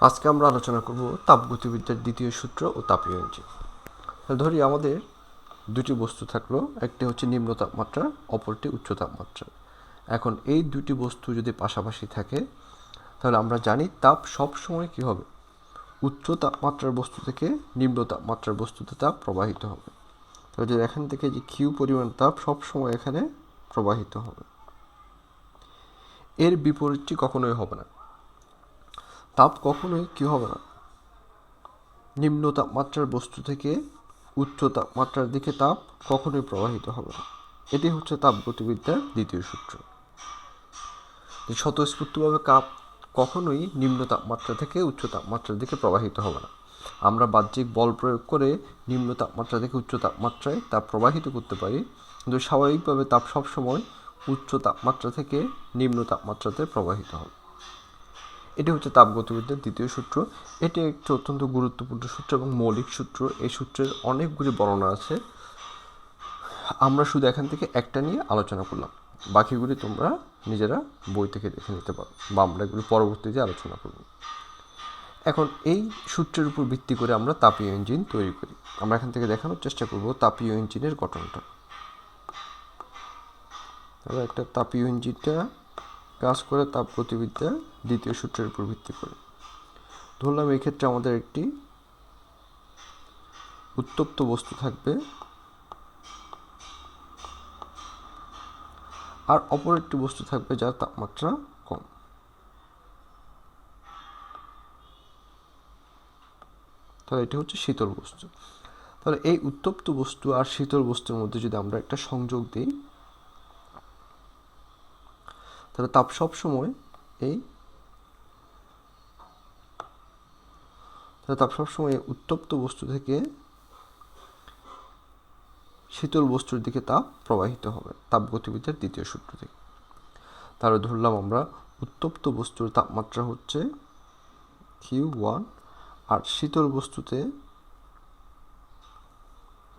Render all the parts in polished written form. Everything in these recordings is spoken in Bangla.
আজকে আমরা আলোচনা করব তাপগতিবিদ্যার দ্বিতীয় সূত্র ও তাপীয় ইঞ্জিন। ধরি আমাদের দুটি বস্তু থাকলো, একটি হচ্ছে নিম্ন তাপমাত্রা, অপরটি উচ্চ তাপমাত্রা। এখন এই দুটি বস্তু যদি পাশাপাশি থাকে তাহলে আমরা জানি তাপ সব সময় কি হবে, উচ্চ তাপমাত্রার বস্তু থেকে নিম্ন তাপমাত্রার বস্তুতে তাপ প্রবাহিত হবে। তাহলে যে এখান থেকে যে কিউ পরিমাণ তাপ সব সময় এখানে প্রবাহিত হবে, এর বিপরীতটি কখনোই হবে না। তাপ কখনোই কি হবে না, নিম্ন তাপমাত্রার বস্তু থেকে উচ্চ তাপমাত্রার দিকে তাপ কখনোই প্রবাহিত হবে না। এটি হচ্ছে তাপগতিবিদ্যার দ্বিতীয় সূত্র। স্বতঃস্ফূর্তভাবে তাপ কখনোই নিম্ন তাপমাত্রা থেকে উচ্চ তাপমাত্রার দিকে প্রবাহিত হবে না। আমরা বাহ্যিক বল প্রয়োগ করে নিম্ন তাপমাত্রা থেকে উচ্চ তাপমাত্রায় তাপ প্রবাহিত করতে পারি, কিন্তু স্বাভাবিকভাবে তাপ সবসময় উচ্চ তাপমাত্রা থেকে নিম্ন তাপমাত্রাতে প্রবাহিত হবে। এটি হচ্ছে তাপগতিবিদ্যার দ্বিতীয় সূত্র। এটি একটি অত্যন্ত গুরুত্বপূর্ণ সূত্র এবং মৌলিক সূত্র। এই সূত্রের অনেকগুলি বর্ণনা আছে, আমরা শুধু এখান থেকে একটা নিয়ে আলোচনা করলাম, বাকিগুলি তোমরা নিজেরা বই থেকে দেখে নিতে পারো বা আমরা এগুলি পরবর্তীতে আলোচনা করব। এখন এই সূত্রের উপর ভিত্তি করে আমরা তাপীয় ইঞ্জিন তৈরি করি। আমরা এখান থেকে দেখানোর চেষ্টা করব তাপীয় ইঞ্জিনের গঠনটা। তাহলে একটা তাপীয় ইঞ্জিনটা কাজ করে তাপগতিবিদ্যার দ্বিতীয় সূত্রের উপর ভিত্তি করে। ধরলাম এই ক্ষেত্রে আমাদের একটি উত্তপ্ত বস্তু থাকবে আর অপর একটি বস্তু থাকবে যার তাপমাত্রা কম। তাহলে এটি হচ্ছে শীতল বস্তু। তাহলে এই উত্তপ্ত বস্তু আর শীতল বস্তুর মধ্যে যদি আমরা একটা সংযোগ দিই, তাহলে তাপ সবসময় উত্তপ্ত বস্তু থেকে শীতল বস্তুর দিকে তাপ প্রবাহিত হবে তাপগতিবিদ্যার দ্বিতীয় সূত্র থেকে। তাহলে ধরলাম আমরা উত্তপ্ত বস্তুর তাপমাত্রা হচ্ছে Q1 আর শীতল বস্তুতে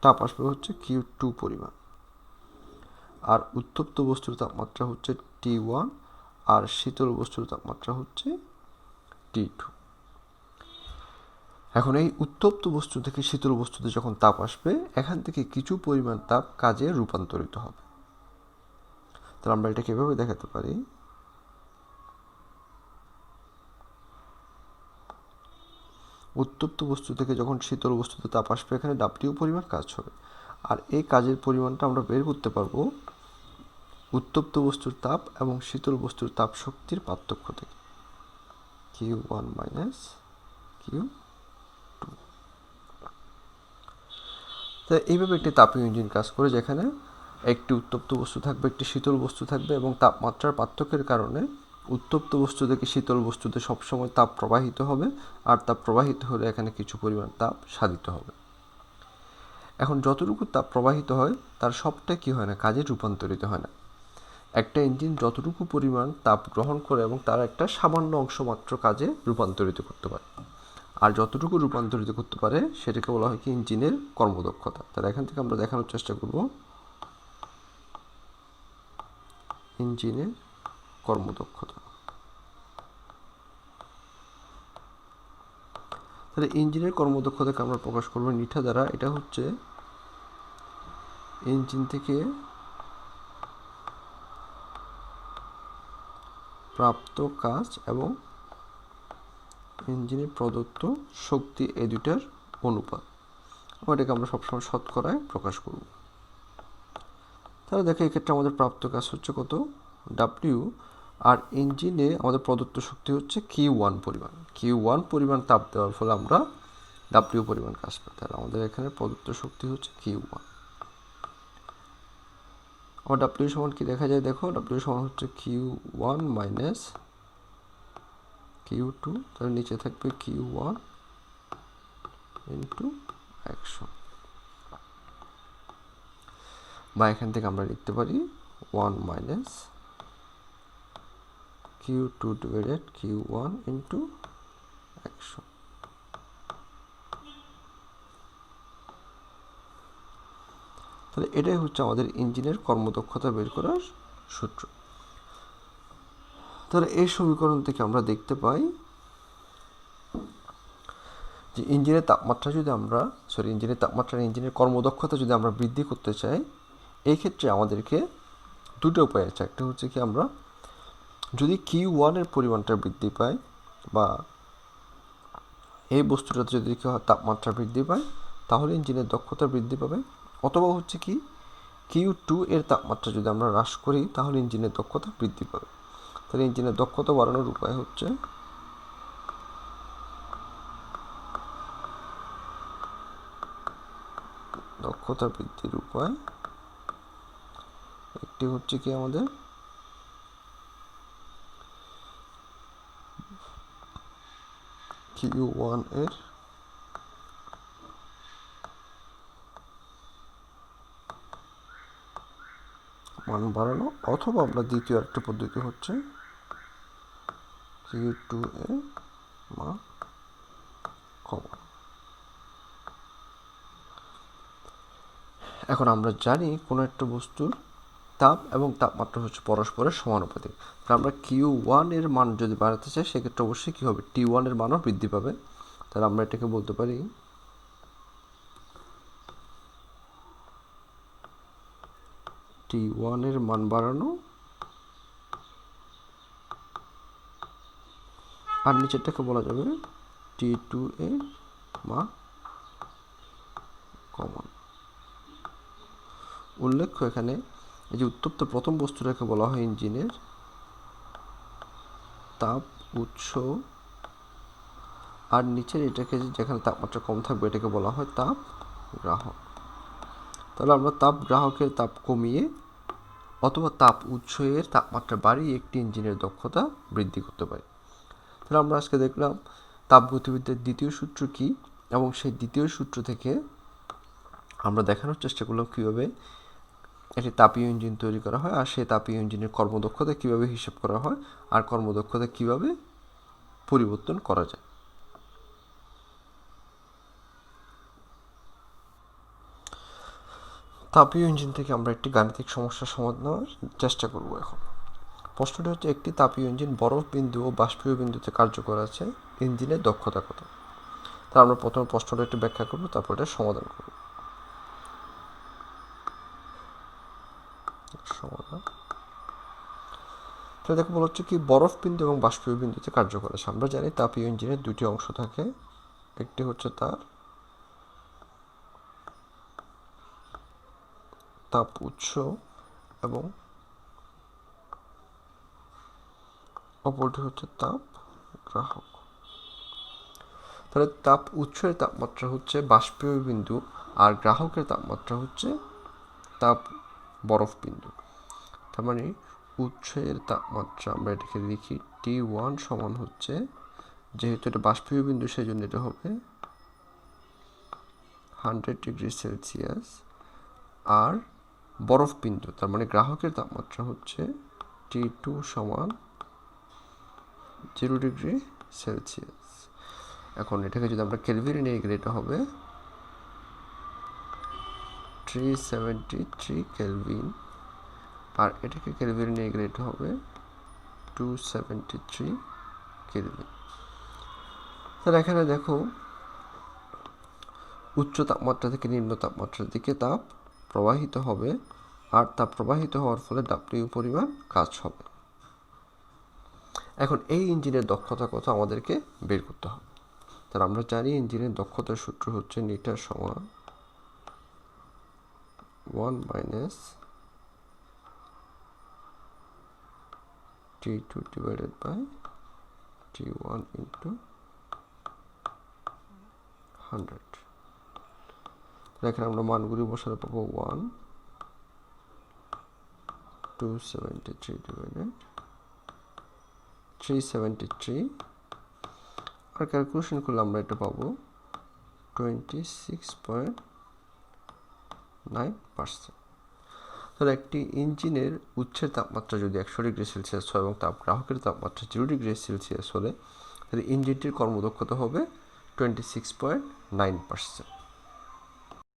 তাপ আসবে হচ্ছে Q2 পরিমাণ, আর উত্তপ্ত বস্তুর তাপমাত্রা হচ্ছে T1 আর শীতল বস্তুর তাপমাত্রা হচ্ছে T2। এখন এই উত্তপ্ত বস্তু থেকে শীতল বস্তুতে যখন তাপ আসবে, এখান থেকে কিছু পরিমাণ তাপ কাজে রূপান্তরিত হবে। তাহলে আমরা এটাকে এভাবে দেখাতে পারি, উত্তপ্ত বস্তু থেকে যখন শীতল বস্তুতে তাপ আসবে এখানে W পরিমাণ কাজ হবে, আর এই কাজের পরিমাণটা আমরা বের করতে পারবো উত্তপ্ত বস্তুর তাপ এবং শীতল বস্তুর তাপ শক্তির পার্থক্য থেকে, Q1 মাইনাস Q2। তো এইভাবে একটি তাপীয় ইঞ্জিন কাজ করে, যেখানে একটি উত্তপ্ত বস্তু থাকবে, একটি শীতল বস্তু থাকবে এবং তাপমাত্রার পার্থক্যের কারণে উত্তপ্ত বস্তু থেকে শীতল বস্তুতে সবসময় তাপ প্রবাহিত হবে, আর তাপ প্রবাহিত হলে এখানে কিছু পরিমাণ তাপ সাধিত হবে। এখন যতটুকু তাপ প্রবাহিত হয় তার সবটা কি হয় না, কাজে রূপান্তরিত হয় না। একটা ইঞ্জিন যতটুকু পরিমাণ তাপ গ্রহণ করে এবং তার একটা সামান্য অংশ মাত্র কাজে রূপান্তরিত করতে পারে, আর যতটুকু রূপান্তরিত করতে পারে সেটাকে বলা হয় কি ইঞ্জিনের কর্মদক্ষতা। তাহলে এখান থেকে আমরা দেখানোর চেষ্টা করব ইঞ্জিনের কর্মদক্ষতা। তাহলে ইঞ্জিনের কর্মদক্ষতাকে আমরা প্রকাশ করব নিঠা দ্বারা। এটা হচ্ছে ইঞ্জিন থেকে প্রাপ্ত কাজ এবং ইঞ্জিনে প্রদত্ত শক্তি, এই দুটার অনুপাত। এটাকে আমরা সবসময় শতকরায় প্রকাশ করব। তাহলে দেখো এক্ষেত্রে আমাদের প্রাপ্ত কাজ হচ্ছে কত, W, আর ইঞ্জিনে আমাদের প্রদত্ত শক্তি হচ্ছে Q1 পরিমাণ। Q1 পরিমাণ তাপ দেওয়ার ফলে আমরা W পরিমাণ কাজ পাই। তাহলে আমাদের এখানে প্রদত্ত শক্তি হচ্ছে Q1। আমার W সমান কি দেখা যায়, দেখো W সমান হচ্ছে Q1 মাইনাস Q2, তাহলে নিচে থাকবে Q1 ইন্টু 100, বা এখান থেকে আমরা লিখতে পারি 1 minus Q2 divided Q1 into 100। তাহলে এটাই হচ্ছে আমাদের ইঞ্জিনের কর্মদক্ষতা বের করার সূত্র। তাহলে এই সমীকরণ থেকে আমরা দেখতে পাই যে ইঞ্জিনের তাপমাত্রা যদি আমরা ইঞ্জিনের কর্মদক্ষতা যদি আমরা বৃদ্ধি করতে চাই, এই ক্ষেত্রে আমাদেরকে দুটো উপায় আছে। একটা হচ্ছে কি, আমরা যদি Q1 এর পরিমাণটা বৃদ্ধি পায় বা এই বস্তুটাতে যদি তাপমাত্রা বৃদ্ধি পায়, তাহলে ইঞ্জিনের দক্ষতা বৃদ্ধি পাবে। অথবা হচ্ছে কি, Q2 এর তাপমাত্রা যদি আমরা হ্রাস করি, তাহলে ইঞ্জিনের দক্ষতা বৃদ্ধি পাবে। তাহলে ইঞ্জিনের দক্ষতা বাড়ানোর উপায় হচ্ছে দক্ষতা বৃদ্ধির উপায় একটি হচ্ছে কি, আমাদের Q1 এর মান বাড়ানো, অথবা আমরা দ্বিতীয় একটা পদ্ধতি হচ্ছে Q2 এর মান কমানো। এখন আমরা জানি কোনো একটা বস্তুর তাপ এবং তাপমাত্রা হচ্ছে পরস্পরের সমানুপাতিক। তাহলে আমরা Q1 এর মান যদি বাড়াতে চাই, সেক্ষেত্রে অবশ্যই কী হবে, T1 এর মানও বৃদ্ধি পাবে। তাহলে আমরা এটাকে বলতে পারি T1 এর মান বাড়ানো, আর নিচেরটাকে বলা যাবে T2 এর মান কমানো। উল্লেখ্য, এখানে এই যে উত্তপ্ত প্রথম বস্তুটাকে বলা হয় ইঞ্জিনের তাপ উৎস, আর নিচের এটাকে যেখানে তাপমাত্রা কম থাকবে এটাকে বলা হয় তাপ গ্রাহক। তাহলে আমরা তাপ গ্রাহকের তাপ কমিয়ে অথবা তাপ উৎস এর তাপমাত্রা বাড়িয়ে একটি ইঞ্জিনের দক্ষতা বৃদ্ধি করতে পারি। তাহলে আমরা আজকে দেখলাম তাপগতিবিদ্যার দ্বিতীয় সূত্র কি, এবং সেই দ্বিতীয় সূত্র থেকে আমরা দেখানোর চেষ্টা করলাম কীভাবে একটি তাপীয় ইঞ্জিন তৈরি করা হয়, আর সেই তাপীয় ইঞ্জিনের কর্মদক্ষতা কীভাবে হিসাব করা হয়, আর কর্মদক্ষতা কীভাবে পরিবর্তন করা যায়। তাপীয় ইঞ্জিন থেকে আমরা একটি গাণিতিক সমস্যার সমাধানের চেষ্টা করব। এখন প্রশ্নটি হচ্ছে, একটি তাপীয় ইঞ্জিন বরফ বিন্দু ও বাষ্পীয় বিন্দুতে কার্যকর আছে, ইঞ্জিনের দক্ষতা কত? তা আমরা প্রথমে প্রশ্নটা একটু ব্যাখ্যা করব, তারপর এটা সমাধান করব। তাহলে দেখো, বলা হচ্ছে কি, বরফ বিন্দু এবং বাষ্পীয় বিন্দুতে কার্যকর আছে। আমরা জানি তাপীয় ইঞ্জিনের দুটি অংশ থাকে, একটি হচ্ছে তার তাপ উৎস এবং অপরটি হচ্ছে তাপ গ্রাহক। তাহলে তাপ উৎসের তাপমাত্রা হচ্ছে বাষ্পীয় বিন্দু, আর গ্রাহকের তাপমাত্রা হচ্ছে তাপ বরফ বিন্দু। তার মানে উৎসের তাপমাত্রা আমরা এটাকে লিখি T1 সমান হচ্ছে, যেহেতু এটা বাষ্পীয় বিন্দু সেই জন্য এটা হবে 100 ডিগ্রি সেলসিয়াস, আর বরফ বিন্দু তার মানে গ্রাহকের তাপমাত্রা হচ্ছে T2 সমান 0 ডিগ্রি সেলসিয়াস। এখন এটাকে যদি আমরা কেলভিনে নিয়ে গেলে এটা হবে 373 কেলভিন, আর এটাকে কেলভিনে নিয়ে গেলে এটা হবে 273 কেলভিন। তাহলে এখানে দেখো, উচ্চ তাপমাত্রা থেকে নিম্ন তাপমাত্রার দিকে তাপ প্রবাহিত হবে, আর তাপ প্রবাহিত হওয়ার ফলে W পরিমাণ কাজ হবে। এখন এই ইঞ্জিনের দক্ষতা কত আমাদেরকে বের করতে হবে। তাহলে আমরা জানি ইঞ্জিনের দক্ষতার সূত্র হচ্ছে নিটার সমান 1 minus T2 divided by T1 into 100। এখানে আমরা মানগুলি বসাতে পাবো 1 273 ডিভাইডেড 373, আর ক্যালকুলেশন করলে আমরা এটা পাবো 26.9%। তাহলে একটি ইঞ্জিনের উৎসের তাপমাত্রা যদি 100 ডিগ্রি সেলসিয়াস হয় এবং তাপ গ্রাহকের তাপমাত্রা 0 ডিগ্রি সেলসিয়াস হলে, তাহলে ইঞ্জিনটির কর্মদক্ষতা হবে 26.9%।